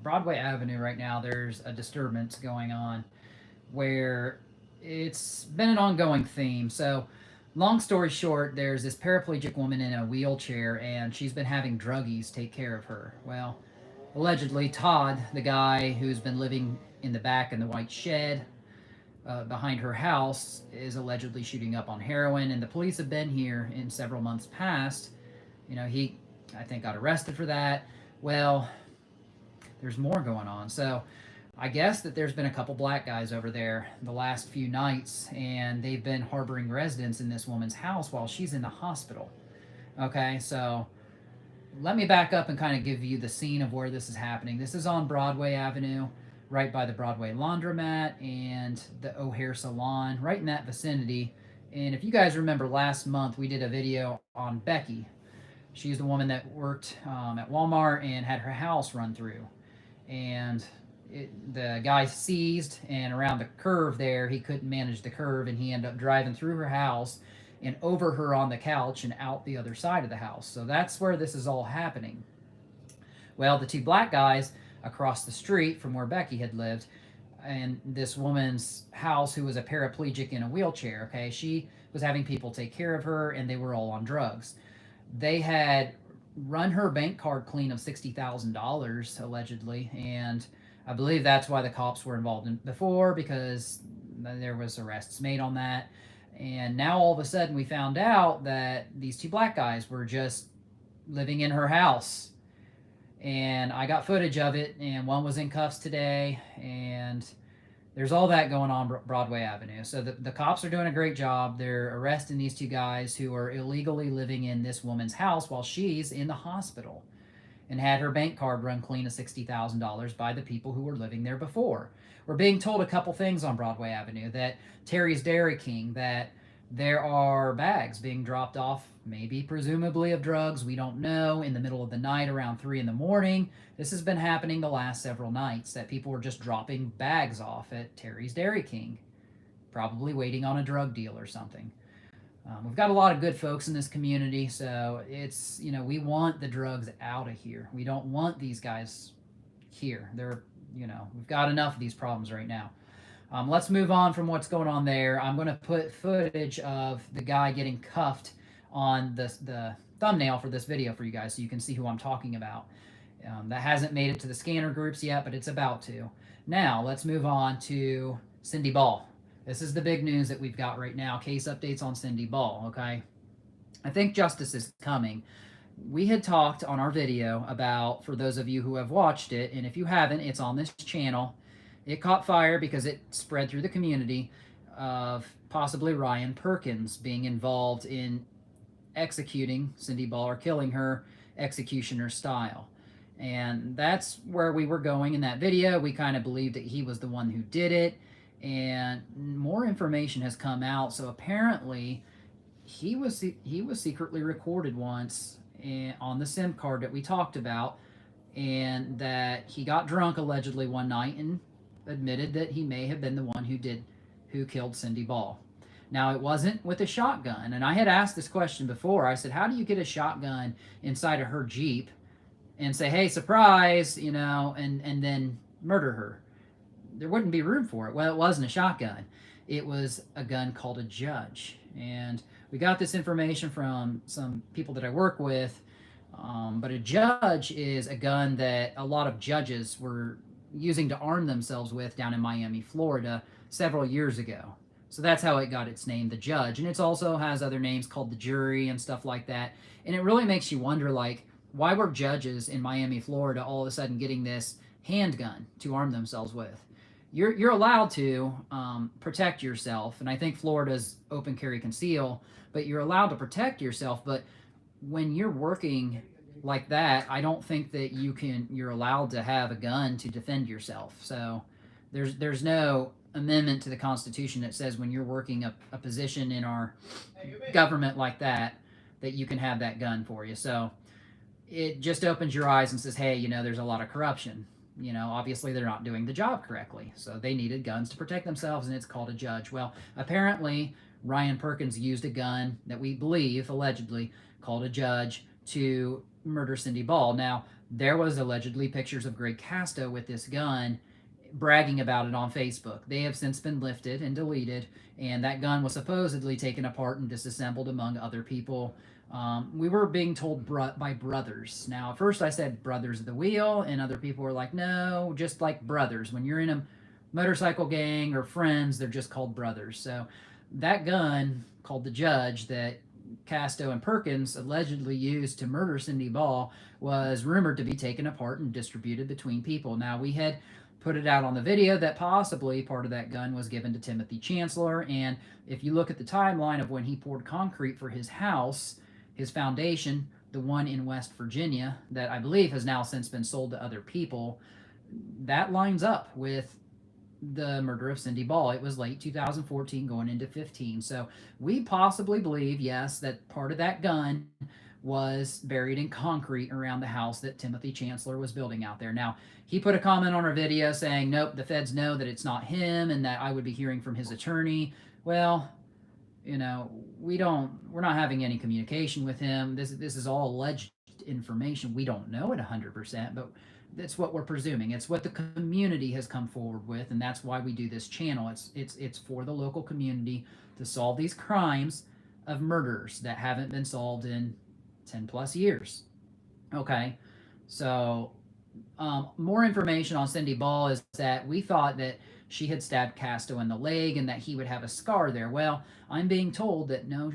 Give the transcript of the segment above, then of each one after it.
Broadway Avenue right now, there's a disturbance going on where it's been an ongoing theme. So, long story short, there's this paraplegic woman in a wheelchair, and she's been having druggies take care of her. Well, allegedly, Todd, the guy who's been living in the back in the white shed behind her house, is allegedly shooting up on heroin, and the police have been here in several months past. He, I think, got arrested for that. Well, there's more going on. So I guess that there's been a couple black guys over there the last few nights, and they've been harboring residents in this woman's house while she's in the hospital. Okay, so let me back up and kind of give you the scene of where this is happening. This is on Broadway Avenue, right by the Broadway Laundromat and the O'Hare Salon, right in that vicinity. And if you guys remember last month, we did a video on Becky. She's the woman that worked at Walmart and had her house run through. And the guy seized, and around the curve there, he couldn't manage the curve, and he ended up driving through her house and over her on the couch and out the other side of the house. So that's where this is all happening. Well, the two black guys across the street from where Becky had lived, and this woman's house, who was a paraplegic in a wheelchair, okay, she was having people take care of her, and they were all on drugs. They had run her bank card clean of $60,000 allegedly, and I believe that's why the cops were involved in before, because there was arrests made on that. And now all of a sudden we found out that these two black guys were just living in her house, and I got footage of it, and one was in cuffs today, and there's all that going on Broadway Avenue. So the cops are doing a great job. They're arresting these two guys who are illegally living in this woman's house while she's in the hospital, and had her bank card run clean of $60,000 by the people who were living there before. We're being told a couple things on Broadway Avenue, that Terry's Dairy King, that there are bags being dropped off, maybe presumably of drugs, we don't know, in the middle of the night around 3 in the morning. This has been happening the last several nights, that people were just dropping bags off at Terry's Dairy King, probably waiting on a drug deal or something. We've got a lot of good folks in this community, so it's, we want the drugs out of here. We don't want these guys here. We've got enough of these problems right now. Let's move on from what's going on there. I'm going to put footage of the guy getting cuffed on the thumbnail for this video for you guys, so you can see who I'm talking about. That hasn't made it to the scanner groups yet, but it's about to. Now, let's move on to Cindy Ball. This is the big news that we've got right now. Case updates on Cindy Ball, okay? I think justice is coming. We had talked on our video about, for those of you who have watched it, and if you haven't, it's on this channel. It caught fire because it spread through the community, of possibly Ryan Perkins being involved in executing Cindy Ball, or killing her executioner style. And that's where we were going in that video. We kind of believed that he was the one who did it, and more information has come out. So apparently he was secretly recorded once on the SIM card that we talked about, and that he got drunk allegedly one night and admitted that he may have been the one who killed Cindy Ball. Now, it wasn't with a shotgun, and I had asked this question before. I said, how do you get a shotgun inside of her Jeep and say, hey, surprise, and then murder her? There wouldn't be room for it. Well, it wasn't a shotgun. It was a gun called a Judge. And we got this information from some people that I work with, but a Judge is a gun that a lot of judges were using to arm themselves with down in Miami, Florida, several years ago. So that's how it got its name, the Judge. And it also has other names called the Jury and stuff like that. And it really makes you wonder, like, why were judges in Miami, Florida, all of a sudden getting this handgun to arm themselves with? You're allowed to protect yourself, and I think Florida's open carry conceal, but you're allowed to protect yourself. But when you're working like that, I don't think that you're allowed to have a gun to defend yourself. So there's no amendment to the Constitution that says when you're working a position in our government like that you can have that gun for you. So it just opens your eyes and says, hey, there's a lot of corruption. Obviously they're not doing the job correctly. So they needed guns to protect themselves, and it's called a Judge. Well, apparently Ryan Perkins used a gun that we believe, allegedly, called a Judge to murder Cindy Ball. Now, There was allegedly pictures of Greg Casto with this gun, bragging about it on Facebook. They have since been lifted and deleted, and that gun was supposedly taken apart and disassembled among other people. We were being told by brothers. Now, at first I said brothers of the wheel, and other people were like, no, just like brothers. When you're in a motorcycle gang or friends, they're just called brothers. So that gun, called the Judge, that Casto and Perkins allegedly used to murder Cindy Ball, was rumored to be taken apart and distributed between people. Now, we had put it out on the video that possibly part of that gun was given to Timothy Chancellor. And if you look at the timeline of when he poured concrete for his house, his foundation, the one in West Virginia, that I believe has now since been sold to other people, that lines up with the murder of Cindy Ball. It was late 2014 going into 15. So we possibly believe, yes, that part of that gun was buried in concrete around the house that Timothy Chancellor was building out there. Now, he put a comment on our video saying, nope, the feds know that it's not him and that I would be hearing from his attorney. Well, we're not having any communication with him. This is all alleged information. We don't know it 100%, but that's what we're presuming. It's what the community has come forward with, and that's why we do this channel. It's for the local community to solve these crimes of murders that haven't been solved in 10 plus years. Okay, so more information on Cindy Ball is that we thought that she had stabbed Casto in the leg and that he would have a scar there. Well, I'm being told that no,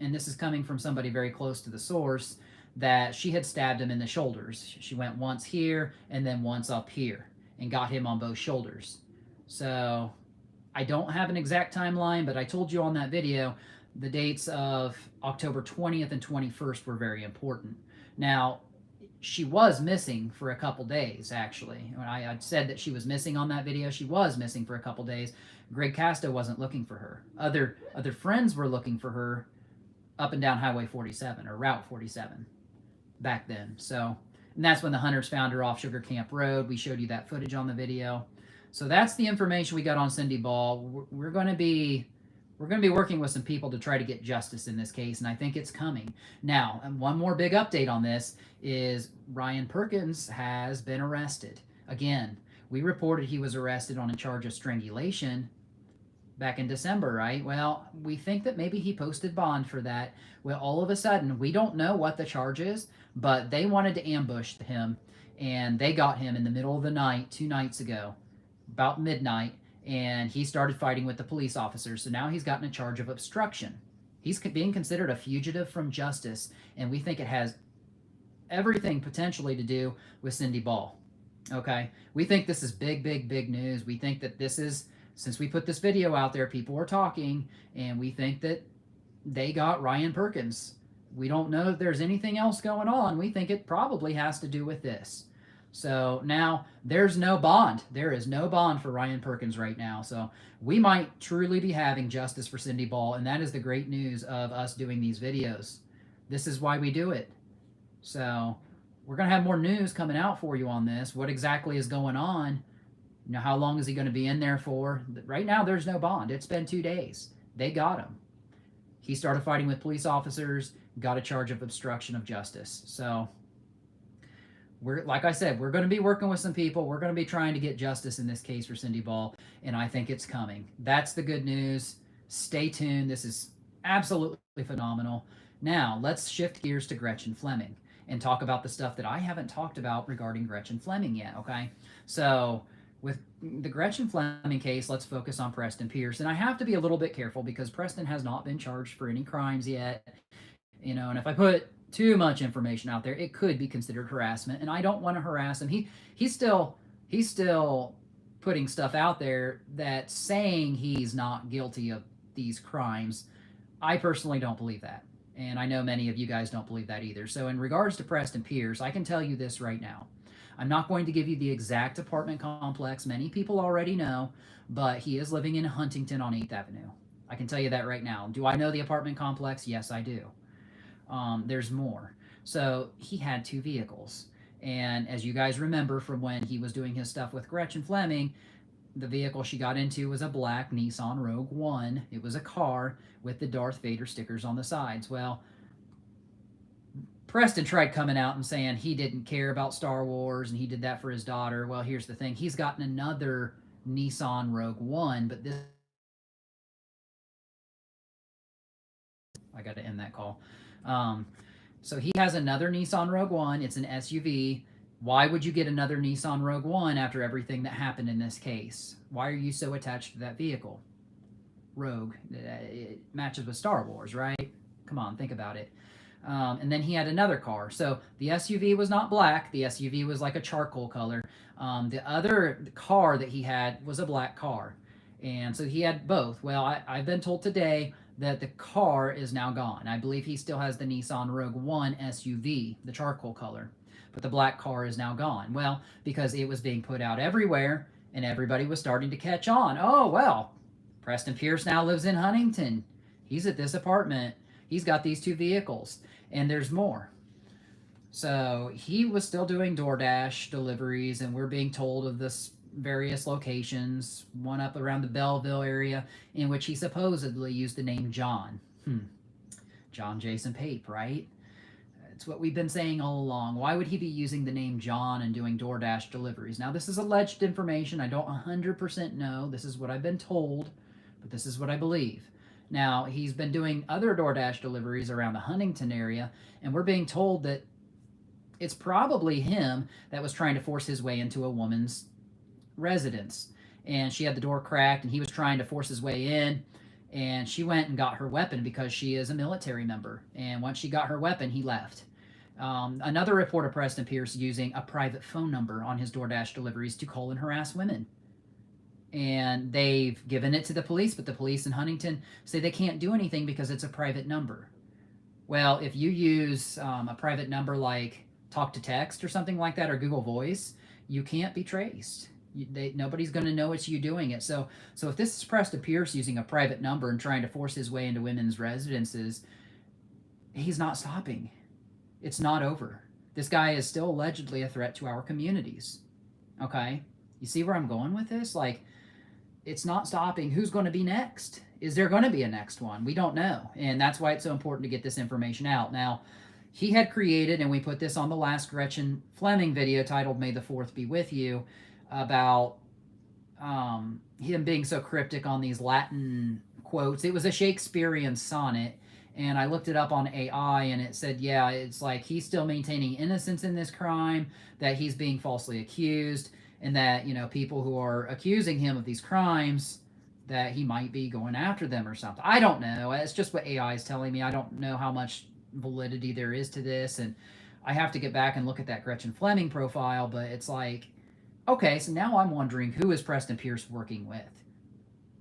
and this is coming from somebody very close to the source, that she had stabbed him in the shoulders. She went once here and then once up here and got him on both shoulders. So I don't have an exact timeline, but I told you on that video the dates of October 20th and 21st were very important. Now, she was missing for a couple days, actually. When I said that she was missing on that video, she was missing for a couple days. Greg Casto wasn't looking for her. Other friends were looking for her up and down Highway 47 or Route 47 back then. So, and that's when the hunters found her off Sugar Camp Road. We showed you that footage on the video. So that's the information we got on Cindy Ball. We're going to be working with some people to try to get justice in this case, and I think it's coming. Now, and one more big update on this is Ryan Perkins has been arrested. Again, we reported he was arrested on a charge of strangulation back in December, right? Well, we think that maybe he posted bond for that. Well, all of a sudden, we don't know what the charge is, but they wanted to ambush him, and they got him in the middle of the night 2 nights ago, about midnight, and he started fighting with the police officers. So now he's gotten a charge of obstruction. He's being considered a fugitive from justice, and we think it has everything potentially to do with Cindy Ball. Okay? We think this is big, big, big news. We think that this is, since we put this video out there, people are talking, and we think that they got Ryan Perkins. We don't know if there's anything else going on. We think it probably has to do with this. So now there's no bond. There is no bond for Ryan Perkins right now. So we might truly be having justice for Cindy Ball, and that is the great news of us doing these videos. This is why we do it. So we're going to have more news coming out for you on this. What exactly is going on? How long is he going to be in there for? Right now, there's no bond. It's been 2 days. They got him. He started fighting with police officers, got a charge of obstruction of justice. So like I said, we're going to be working with some people. We're going to be trying to get justice in this case for Cindy Ball, and I think it's coming. That's the good news. Stay tuned. This is absolutely phenomenal. Now, let's shift gears to Gretchen Fleming and talk about the stuff that I haven't talked about regarding Gretchen Fleming yet, okay? So with the Gretchen Fleming case, let's focus on Preston Pierce. And I have to be a little bit careful because Preston has not been charged for any crimes yet. And if I put too much information out there, it could be considered harassment, and I don't want to harass him. He's still putting stuff out there that's saying he's not guilty of these crimes. I personally don't believe that, and I know many of you guys don't believe that either. So in regards to Preston Pierce, I can tell you this right now. I'm not going to give you the exact apartment complex. Many people already know, but he is living in Huntington on 8th Avenue. I can tell you that right now. Do I know the apartment complex? Yes, I do. There's more. So he had 2 vehicles. And as you guys remember from when he was doing his stuff with Gretchen Fleming, the vehicle she got into was a black Nissan Rogue 1. It was a car with the Darth Vader stickers on the sides. Well, Preston tried coming out and saying he didn't care about Star Wars and he did that for his daughter. Well, here's the thing. He's gotten another Nissan Rogue One, but this I got to end that call. Um, so he has another Nissan Rogue One. It's an SUV. Why would you get another Nissan Rogue One after everything that happened in this case? Why are you so attached to that vehicle? Rogue. It matches with Star Wars, right? Come on, think about it. And then he had another car. So the SUV was not black. The SUV was like a charcoal color. The other car that he had was a black car. And so he had both. Well, I've been told today that the car is now gone. I believe he still has the Nissan Rogue One SUV, the charcoal color, but the black car is now gone. Well, because it was being put out everywhere and everybody was starting to catch on. Oh, well, Preston Pierce now lives in Huntington. He's at this apartment. He's got these two vehicles, and there's more. So he was still doing DoorDash deliveries, and we're being told of this various locations, one up around the Belleville area, in which he supposedly used the name John. John Jason Pape, right? It's what we've been saying all along. Why would he be using the name John and doing DoorDash deliveries? Now, this is alleged information. I don't 100% know. This is what I've been told, but this is what I believe. Now, he's been doing other DoorDash deliveries around the Huntington area, and we're being told that it's probably him that was trying to force his way into a woman's residence. And she had the door cracked, and he was trying to force his way in. And she went and got her weapon because she is a military member. And once she got her weapon, he left. Another report of Preston Pierce using a private phone number on his DoorDash deliveries to call and harass women. And they've given it to the police, but the police in Huntington say they can't do anything because it's a private number. Well, if you use a private number like Talk to Text or something like that, or Google Voice, you can't be traced. Nobody's going to know it's you doing it. So if this is Preston Pierce using a private number and trying to force his way into women's residences, he's not stopping. It's not over. This guy is still allegedly a threat to our communities. Okay? You see where I'm going with this? Like, it's not stopping. Who's going to be next? Is there going to be a next one? We don't know. And that's why it's so important to get this information out. Now, he had created, and we put this on the last Gretchen Fleming video titled May the 4th Be With You, about him being so cryptic on these Latin quotes. It was a Shakespearean sonnet, and I looked it up on AI, and it said, yeah, it's like he's still maintaining innocence in this crime, that he's being falsely accused, and that, people who are accusing him of these crimes, that he might be going after them or something. I don't know. It's just what AI is telling me. I don't know how much validity there is to this, and I have to get back and look at that Gretchen Fleming profile, but it's like, okay, so now I'm wondering, who is Preston Pierce working with?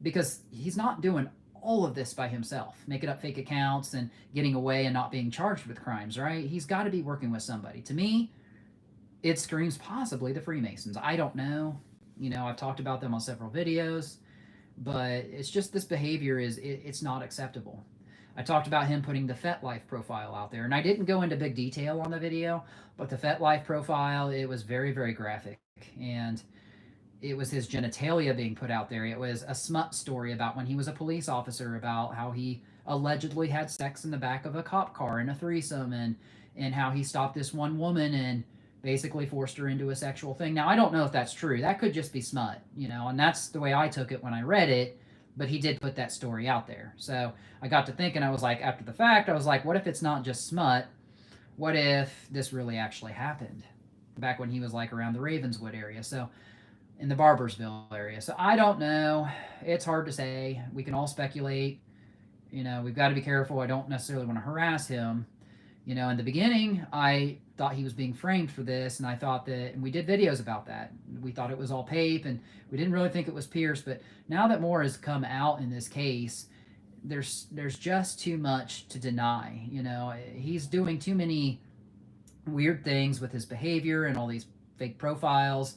Because he's not doing all of this by himself, making up fake accounts and getting away and not being charged with crimes, right? He's got to be working with somebody. To me, it screams possibly the Freemasons. I don't know. I've talked about them on several videos, but it's just this behavior it's not acceptable. I talked about him putting the FetLife profile out there, and I didn't go into big detail on the video, but the FetLife profile, it was very, very graphic, and it was his genitalia being put out there. It was a smut story about when he was a police officer, about how he allegedly had sex in the back of a cop car in a threesome, and how he stopped this one woman and basically forced her into a sexual thing. Now, I don't know if that's true. That could just be smut, and that's the way I took it when I read it. But he did put that story out there. So I got to thinking, I was like, after the fact, I was like, what if it's not just smut? What if this really actually happened back when he was like around the Ravenswood area? So in the Barbersville area. So I don't know. It's hard to say. We can all speculate. We've got to be careful. I don't necessarily want to harass him. In the beginning, I thought he was being framed for this, and I thought that, and we did videos about that. We thought it was all Pape, and we didn't really think it was Pierce. But now that more has come out in this case, there's just too much to deny. He's doing too many weird things with his behavior and all these fake profiles.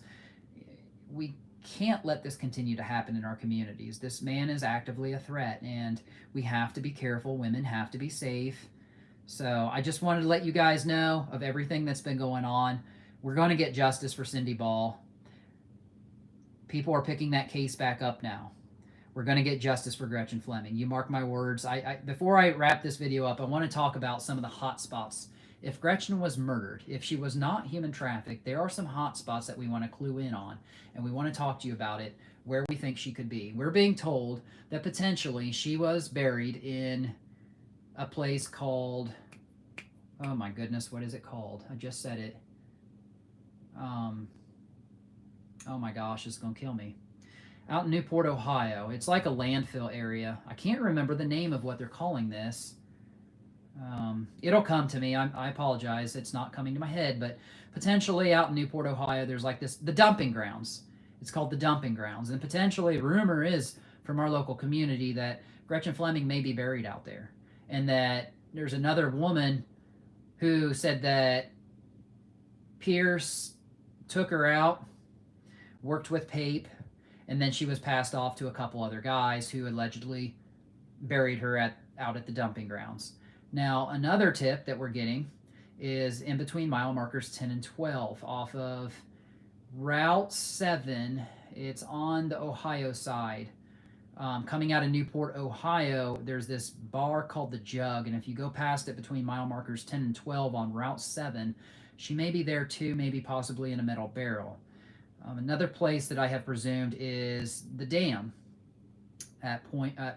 We can't let this continue to happen in our communities. This man is actively a threat, and we have to be careful. Women have to be safe. So I just wanted to let you guys know of everything that's been going on. We're going to get justice for Cindy Ball. People are picking that case back up now. We're going to get justice for Gretchen Fleming. You mark my words. Before I wrap this video up, I want to talk about some of the hot spots if Gretchen was murdered, if she was not human trafficked, there are some hot spots that we want to clue in on, and we want to talk to you about it, where we think she could be. We're being told that potentially she was buried in a place called, oh my goodness, what is it called? I just said it. Um, oh my gosh, it's going to kill me. Out in Newport, Ohio. It's like a landfill area. I can't remember the name of what they're calling this. It'll come to me. I apologize. It's not coming to my head, but potentially out in Newport, Ohio, there's like this, the dumping grounds. It's called the dumping grounds. And potentially, rumor is from our local community that Gretchen Fleming may be buried out there. And that there's another woman who said that Pierce took her out, worked with Pape, and then she was passed off to a couple other guys who allegedly buried her out at the dumping grounds. Now, another tip that we're getting is in between mile markers 10 and 12 off of Route 7. It's on the Ohio side. Coming out of Newport, Ohio, there's this bar called The Jug, and if you go past it between mile markers 10 and 12 on Route 7, she may be there too, maybe possibly in a metal barrel. Another place that I have presumed is the dam at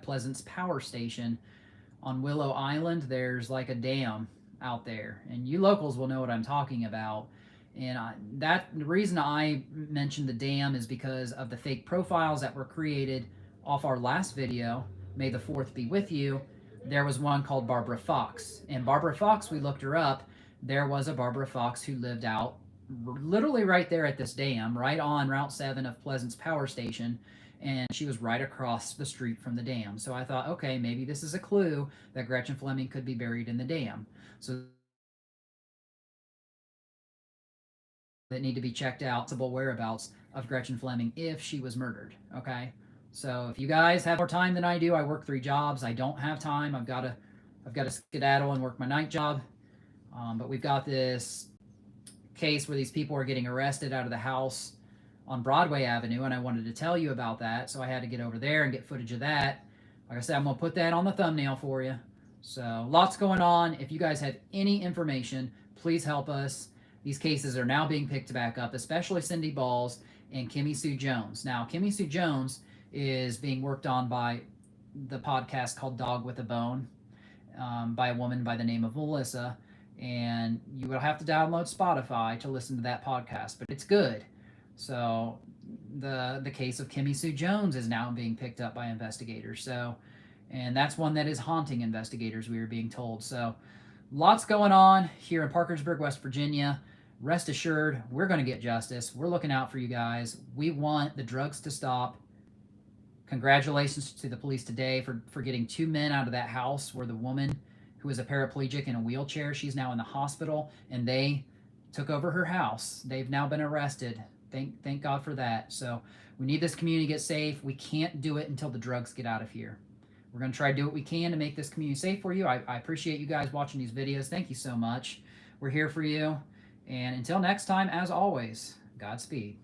Pleasant's Power Station on Willow Island. There's like a dam out there, and you locals will know what I'm talking about. And the reason I mentioned the dam is because of the fake profiles that were created off our last video, May the 4th be with you. There was one called Barbara Fox, and Barbara Fox, we looked her up. There was a Barbara Fox who lived out literally right there at this dam, right on Route 7 of Pleasant's Power Station, and she was right across the street from the dam. So I thought, okay, maybe this is a clue that Gretchen Fleming could be buried in the dam. So that need to be checked out, possible whereabouts of Gretchen Fleming if she was murdered, okay? So if you guys have more time than I do, I work 3 jobs. I don't have time. I've got to skedaddle and work my night job. But we've got this case where these people are getting arrested out of the house on Broadway Avenue, and I wanted to tell you about that, so I had to get over there and get footage of that. Like I said, I'm going to put that on the thumbnail for you. So lots going on. If you guys have any information, please help us. These cases are now being picked back up, especially Cindy Balls and Kimmy Sue Jones. Now, Kimmy Sue Jones is being worked on by the podcast called Dog with a Bone, by a woman by the name of Melissa. And you will have to download Spotify to listen to that podcast, but it's good. So the case of Kimmy Sue Jones is now being picked up by investigators. So, and that's one that is haunting investigators, we are being told. So lots going on here in Parkersburg, West Virginia. Rest assured, we're going to get justice. We're looking out for you guys. We want the drugs to stop. Congratulations to the police today for getting 2 men out of that house where the woman who was a paraplegic in a wheelchair, she's now in the hospital, and they took over her house. They've now been arrested. Thank God for that. So we need this community to get safe. We can't do it until the drugs get out of here. We're going to try to do what we can to make this community safe for you. I appreciate you guys watching these videos. Thank you so much. We're here for you. And until next time, as always, Godspeed.